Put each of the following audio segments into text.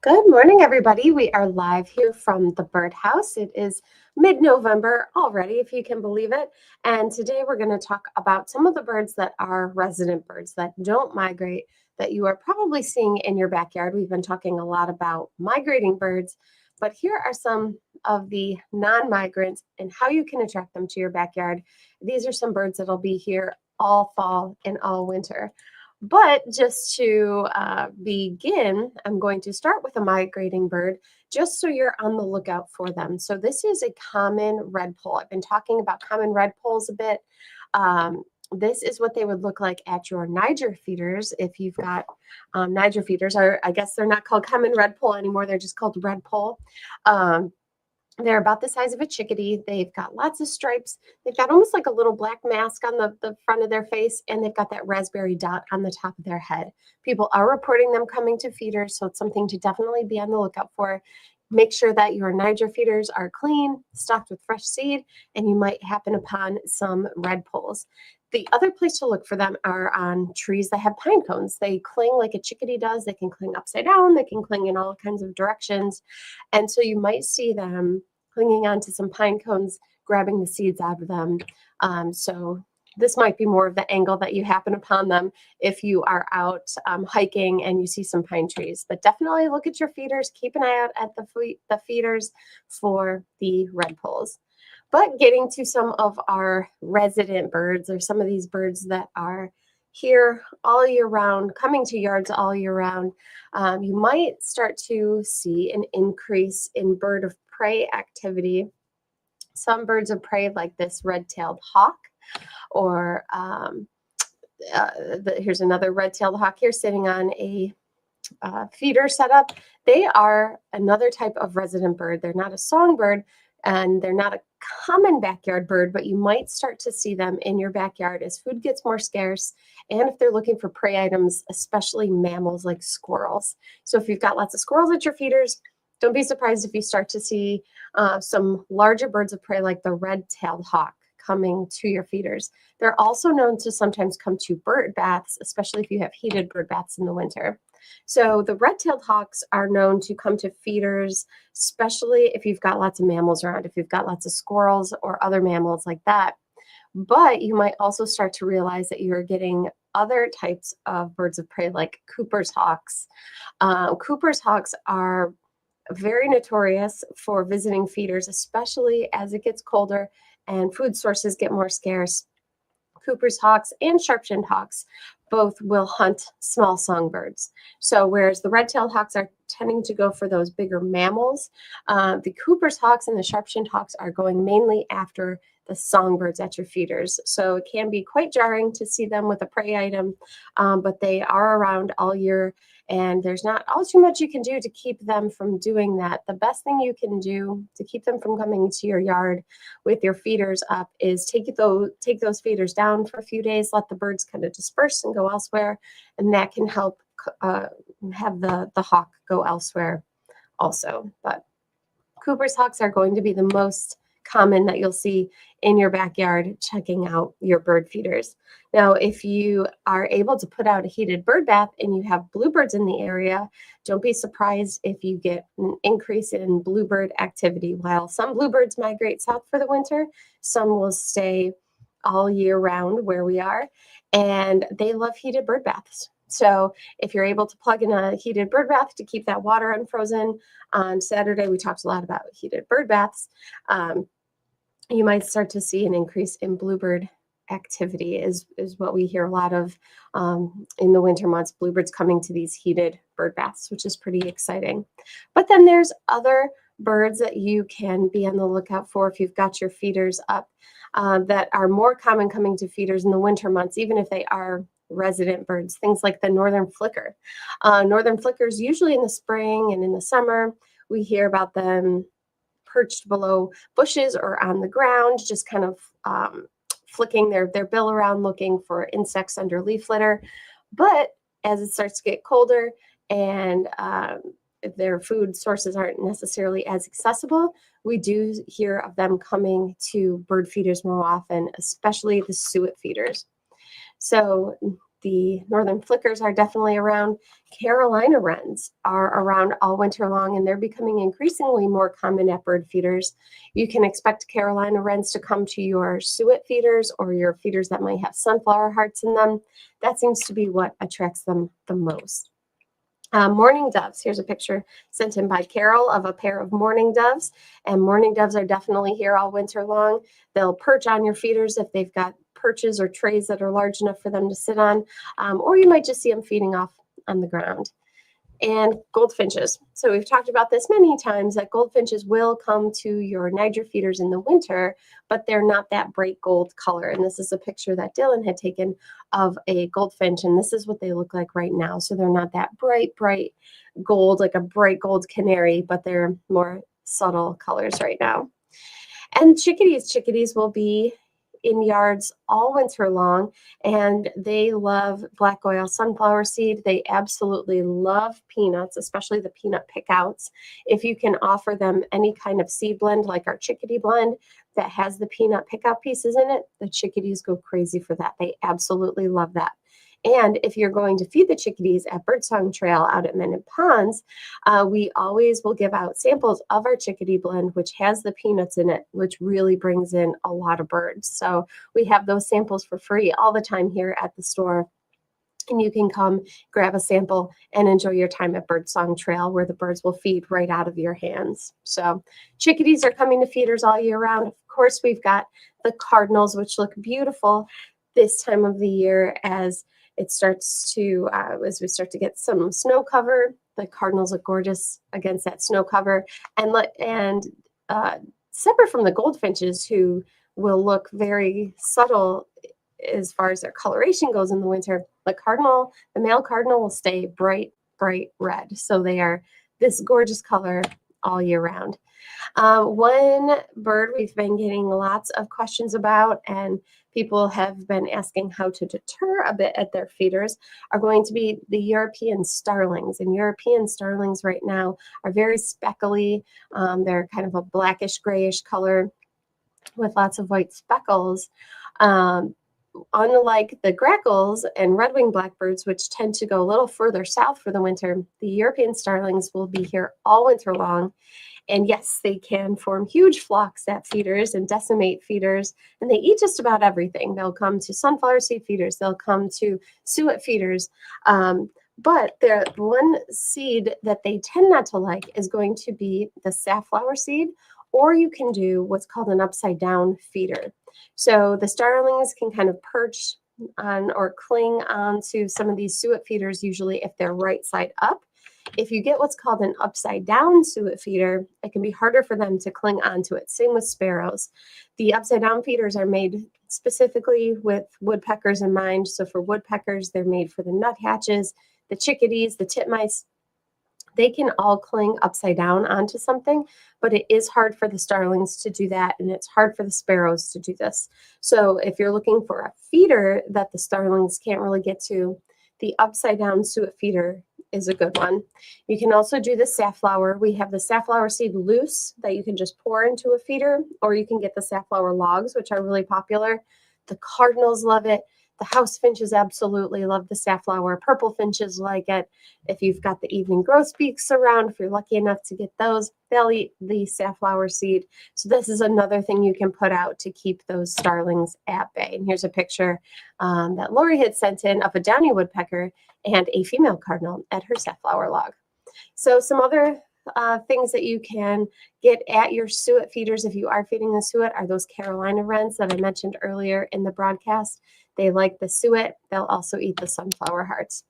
Good morning, everybody. We are live here from the birdhouse. It is mid-November already, if you can believe it. And today we're going to talk about some of the birds that are resident birds that don't migrate, that you are probably seeing in your backyard. We've been talking a lot about migrating birds, but here are some of the non-migrants and how you can attract them to your backyard. These are some birds that'll be here all fall and all winter. But just to begin, I'm going to start with a migrating bird just so you're on the lookout for them. So this is a common redpoll. I've been talking about common redpolls a bit. This is what they would look like at your Niger feeders. If you've got Niger feeders, or I guess they're not called common redpoll anymore. They're just called redpoll. They're about the size of a chickadee. They've got lots of stripes. They've got almost like a little black mask on the front of their face, and they've got that raspberry dot on the top of their head. People are reporting them coming to feeders, so it's something to definitely be on the lookout for. Make sure that your Niger feeders are clean, stocked with fresh seed, and you might happen upon some redpolls. The other place to look for them are on trees that have pine cones. They cling like a chickadee does. They can cling upside down. They can cling in all kinds of directions. And so you might see them clinging onto some pine cones, grabbing the seeds out of them. So this might be more of the angle that you happen upon them if you are out hiking and you see some pine trees. But definitely look at your feeders. Keep an eye out at the feeders for the redpolls. But getting to some of our resident birds, or some of these birds that are here all year round, coming to yards all year round, you might start to see an increase in bird of prey activity. Some birds of prey, like this red-tailed hawk, or here's another red-tailed hawk here sitting on a feeder setup. They are another type of resident bird. They're not a songbird, and they're not a common backyard bird, but you might start to see them in your backyard as food gets more scarce, and if they're looking for prey items, especially mammals like squirrels. So if you've got lots of squirrels at your feeders, don't be surprised if you start to see some larger birds of prey like the red-tailed hawk coming to your feeders. They're also known to sometimes come to bird baths, especially if you have heated bird baths in the winter. So the red-tailed hawks are known to come to feeders, especially if you've got lots of mammals around, if you've got lots of squirrels or other mammals like that. But you might also start to realize that you're getting other types of birds of prey like Cooper's hawks. Cooper's hawks are very notorious for visiting feeders, especially as it gets colder and food sources get more scarce. Cooper's hawks and sharp-shinned hawks both will hunt small songbirds. So whereas the red-tailed hawks are tending to go for those bigger mammals, the Cooper's hawks and the sharp-shinned hawks are going mainly after the songbirds at your feeders. So it can be quite jarring to see them with a prey item, but they are around all year, and there's not all too much you can do to keep them from doing that. The best thing you can do to keep them from coming to your yard with your feeders up is take those feeders down for a few days, let the birds kind of disperse and go elsewhere, and that can help have the hawk go elsewhere also. But Cooper's hawks are going to be the most common that you'll see in your backyard checking out your bird feeders. Now, if you are able to put out a heated bird bath and you have bluebirds in the area, don't be surprised if you get an increase in bluebird activity. While some bluebirds migrate south for the winter, some will stay all year round where we are, and they love heated bird baths. So if you're able to plug in a heated bird bath to keep that water unfrozen, on Saturday we talked a lot about heated bird baths, you might start to see an increase in bluebird activity is what we hear a lot of in the winter months, bluebirds coming to these heated bird baths, which is pretty exciting. But then there's other birds that you can be on the lookout for if you've got your feeders up that are more common coming to feeders in the winter months, even if they are resident birds, things like the northern flicker. Northern flickers, usually in the spring and in the summer, we hear about them perched below bushes or on the ground, just kind of flicking their bill around looking for insects under leaf litter. But as it starts to get colder and their food sources aren't necessarily as accessible, we do hear of them coming to bird feeders more often, especially the suet feeders. So The northern flickers are definitely around. Carolina wrens are around all winter long, and they're becoming increasingly more common at bird feeders. You can expect Carolina wrens to come to your suet feeders or your feeders that might have sunflower hearts in them. That seems to be what attracts them the most. Mourning doves. Here's a picture sent in by Carol of a pair of mourning doves. And mourning doves are definitely here all winter long. They'll perch on your feeders if they've got perches or trays that are large enough for them to sit on, or you might just see them feeding off on the ground. And goldfinches. So we've talked about this many times, that goldfinches will come to your Niger feeders in the winter, but they're not that bright gold color. And this is a picture that Dylan had taken of a goldfinch, and this is what they look like right now. So they're not that bright gold, like a bright gold canary, but they're more subtle colors right now. And chickadees will be in yards all winter long, and they love black oil sunflower seed. They absolutely love peanuts, especially the peanut pickouts. If you can offer them any kind of seed blend, like our chickadee blend that has the peanut pickout pieces in it, the chickadees go crazy for that. They absolutely love that. And if you're going to feed the chickadees at Birdsong Trail out at Mendon Ponds, we always will give out samples of our chickadee blend, which has the peanuts in it, which really brings in a lot of birds. So we have those samples for free all the time here at the store. And you can come grab a sample and enjoy your time at Birdsong Trail, where the birds will feed right out of your hands. So chickadees are coming to feeders all year round. Of course, we've got the cardinals, which look beautiful this time of the year as it starts to, as we start to get some snow cover. The cardinals look gorgeous against that snow cover. And separate from the goldfinches, who will look very subtle as far as their coloration goes in the winter, the male cardinal will stay bright red. So they are this gorgeous color all year round. One bird we've been getting lots of questions about, and people have been asking how to deter a bit at their feeders, are going to be the European starlings. And European starlings right now are very speckly. They're kind of a blackish grayish color with lots of white speckles. Unlike the grackles and red-winged blackbirds, which tend to go a little further south for the winter, the European starlings will be here all winter long. And yes, they can form huge flocks at feeders and decimate feeders, and they eat just about everything. They'll come to sunflower seed feeders, they'll come to suet feeders, but the one seed that they tend not to like is going to be the safflower seed, or you can do what's called an upside down feeder. So the starlings can kind of perch on or cling onto some of these suet feeders, usually if they're right side up. If you get what's called an upside down suet feeder, it can be harder for them to cling onto it. Same with sparrows. The upside down feeders are made specifically with woodpeckers in mind. So for woodpeckers, they're made for the nuthatches, the chickadees, the titmice. They can all cling upside down onto something, but it is hard for the starlings to do that, and it's hard for the sparrows to do this. So if you're looking for a feeder that the starlings can't really get to, the upside down suet feeder is a good one. You can also do the safflower. We have the safflower seed loose that you can just pour into a feeder, or you can get the safflower logs, which are really popular. The cardinals love it. The house finches absolutely love the safflower. Purple finches like it. If you've got the evening grosbeaks around, if you're lucky enough to get those, they'll eat the safflower seed. So this is another thing you can put out to keep those starlings at bay. And here's a picture that Lori had sent in of a downy woodpecker and a female cardinal at her safflower log. So some other things that you can get at your suet feeders if you are feeding the suet are those Carolina wrens that I mentioned earlier in the broadcast. They like the suet. They'll also eat the sunflower hearts.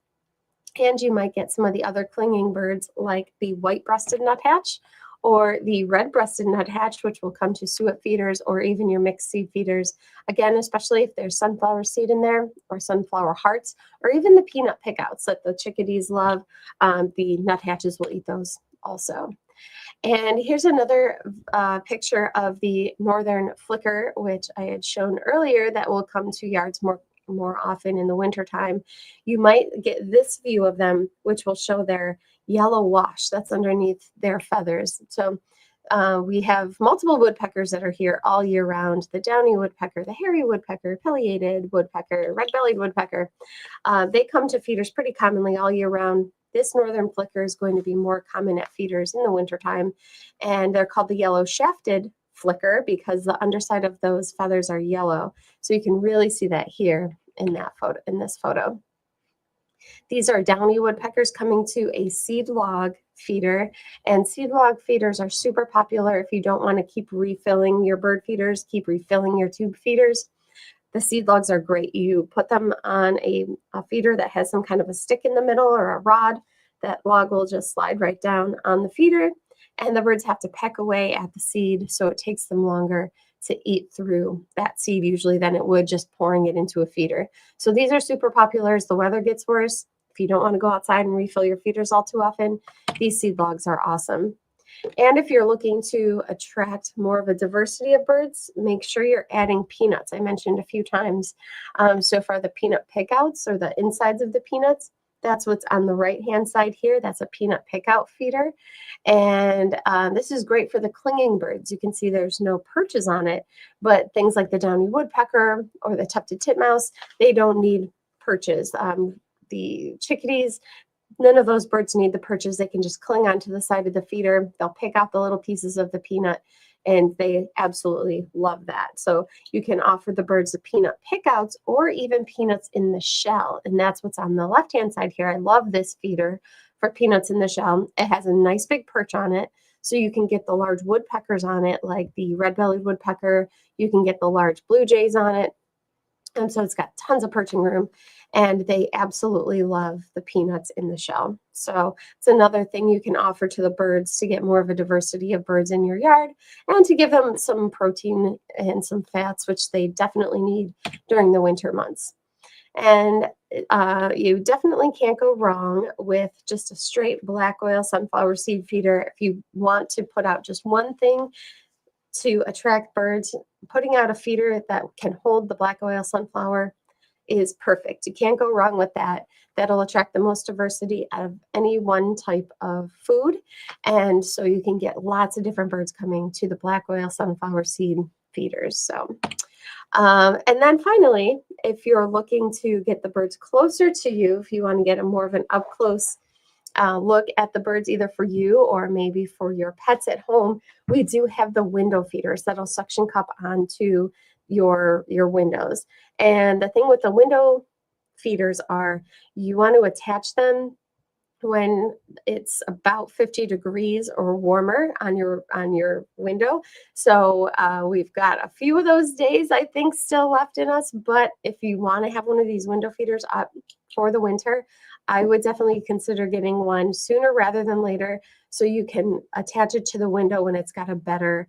And you might get some of the other clinging birds like the white-breasted nuthatch or the red-breasted nuthatch, which will come to suet feeders or even your mixed seed feeders. Again, especially if there's sunflower seed in there or sunflower hearts or even the peanut pickouts that the chickadees love. The nuthatches will eat those also. And here's another picture of the northern flicker, which I had shown earlier, that will come to yards more often in the wintertime. You might get this view of them, which will show their yellow wash that's underneath their feathers. So We have multiple woodpeckers that are here all year round. The downy woodpecker, the hairy woodpecker, pileated woodpecker, red-bellied woodpecker. They come to feeders pretty commonly all year round. This northern flicker is going to be more common at feeders in the wintertime, and they're called the yellow-shafted flicker because the underside of those feathers are yellow. So you can really see that here in that photo, in this photo. These are downy woodpeckers coming to a seed log feeder, and seed log feeders are super popular if you don't want to keep refilling your bird feeders, keep refilling your tube feeders. The seed logs are great. You put them on a feeder that has some kind of a stick in the middle or a rod. That log will just slide right down on the feeder, and the birds have to peck away at the seed, so it takes them longer to eat through that seed usually than it would just pouring it into a feeder. So these are super popular as the weather gets worse. If you don't want to go outside and refill your feeders all too often, these seed logs are awesome. And if you're looking to attract more of a diversity of birds, make sure you're adding peanuts. I mentioned a few times so far the peanut pickouts, or the insides of the peanuts. That's what's on the right-hand side here. That's a peanut pickout feeder. And this is great for the clinging birds. You can see there's no perches on it, but things like the downy woodpecker or the tufted titmouse, they don't need perches. The chickadees, none of those birds need the perches. They can just cling onto the side of the feeder. They'll pick out the little pieces of the peanut, and they absolutely love that. So you can offer the birds the peanut pickouts or even peanuts in the shell. And that's what's on the left-hand side here. I love this feeder for peanuts in the shell. It has a nice big perch on it. So you can get the large woodpeckers on it, like the red-bellied woodpecker. You can get the large blue jays on it. And so it's got tons of perching room, and they absolutely love the peanuts in the shell. So it's another thing you can offer to the birds to get more of a diversity of birds in your yard and to give them some protein and some fats, which they definitely need during the winter months. And you definitely can't go wrong with just a straight black oil sunflower seed feeder. If you want to put out just one thing to attract birds, putting out a feeder that can hold the black oil sunflower is perfect. You can't go wrong with that. That'll attract the most diversity out of any one type of food. And so you can get lots of different birds coming to the black oil sunflower seed feeders. So, and then finally, if you're looking to get the birds closer to you, if you want to get a more of an up close look at the birds, either for you or maybe for your pets at home, we do have the window feeders that'll suction cup onto your windows. And the thing with the window feeders are you want to attach them when it's about 50 degrees or warmer on your window. So we've got a few of those days, I think, still left in us. But if you want to have one of these window feeders up for the winter, I would definitely consider getting one sooner rather than later, so you can attach it to the window when it's got a better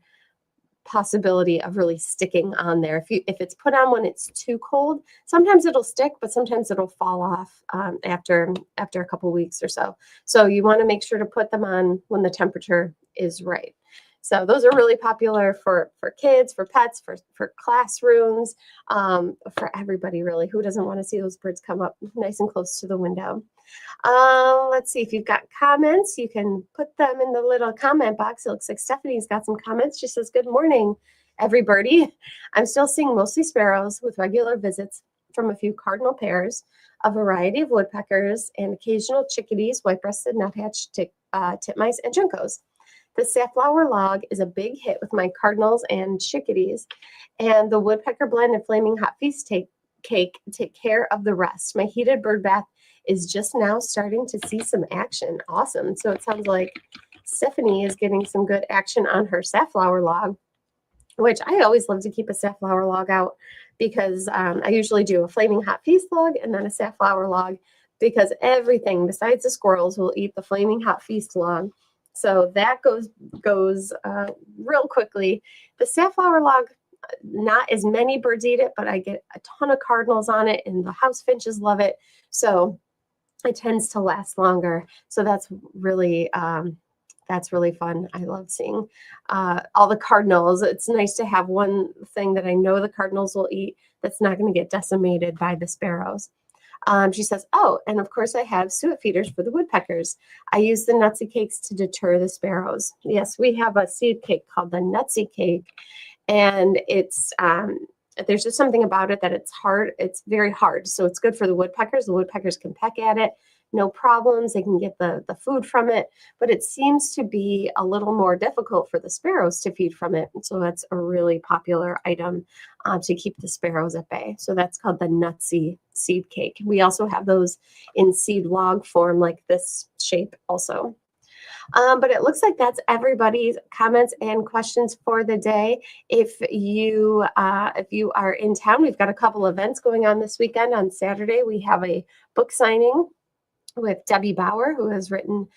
possibility of really sticking on there. If it's put on when it's too cold, sometimes it'll stick, but sometimes it'll fall off after a couple weeks or so. So you want to make sure to put them on when the temperature is right. So those are really popular for kids, for pets, for classrooms, for everybody really. Who doesn't want to see those birds come up nice and close to the window? Let's see, if you've got comments, you can put them in the little comment box. It looks like Stephanie's got some comments. She says, "Good morning, everybody. I'm still seeing mostly sparrows with regular visits from a few cardinal pairs, a variety of woodpeckers, and occasional chickadees, white-breasted nuthatch, titmice, and juncos. The safflower log is a big hit with my cardinals and chickadees, and the woodpecker blend and flaming hot feast cake take care of the rest. My heated bird bath is just now starting to see some action." Awesome. So it sounds like Stephanie is getting some good action on her safflower log, which I always love to keep a safflower log out because I usually do a flaming hot feast log and then a safflower log, because everything besides the squirrels will eat the flaming hot feast log. So that goes real quickly. The safflower log, not as many birds eat it, but I get a ton of cardinals on it, and the house finches love it. So it tends to last longer. So that's really fun. I love seeing all the cardinals. It's nice to have one thing that I know the cardinals will eat that's not going to get decimated by the sparrows. She says, oh, and of course I have suet feeders for the woodpeckers. I use the nutsy cakes to deter the sparrows. Yes, we have a seed cake called the nutsy cake, and there's just something about it that it's hard. It's very hard. So it's good for the woodpeckers. The woodpeckers can peck at it, no problems. They can get the food from it, but it seems to be a little more difficult for the sparrows to feed from it. So that's a really popular item to keep the sparrows at bay. So that's called the nutsy seed cake. We also have those in seed log form, like this shape also. But it looks like that's everybody's comments and questions for the day. If you are in town, we've got a couple events going on this weekend. On Saturday, we have a book signing with Debbie Bauer, who has written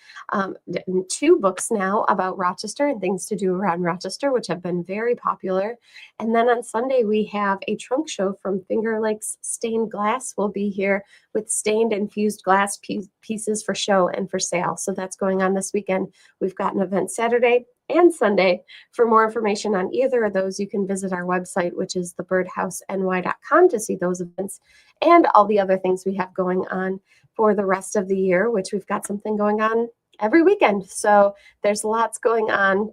2 books now about Rochester and things to do around Rochester, which have been very popular. And then on Sunday, we have a trunk show from Finger Lakes Stained Glass. We'll be here with stained and fused glass pieces for show and for sale. So that's going on this weekend. We've got an event Saturday and Sunday. For more information on either of those, you can visit our website, which is thebirdhouseny.com, to see those events and all the other things we have going on for the rest of the year, which we've got something going on every weekend. So there's lots going on,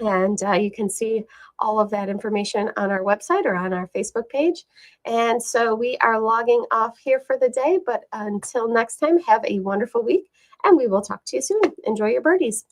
and you can see all of that information on our website or on our Facebook page. And so we are logging off here for the day, but until next time, have a wonderful week, and we will talk to you soon. Enjoy your birdies.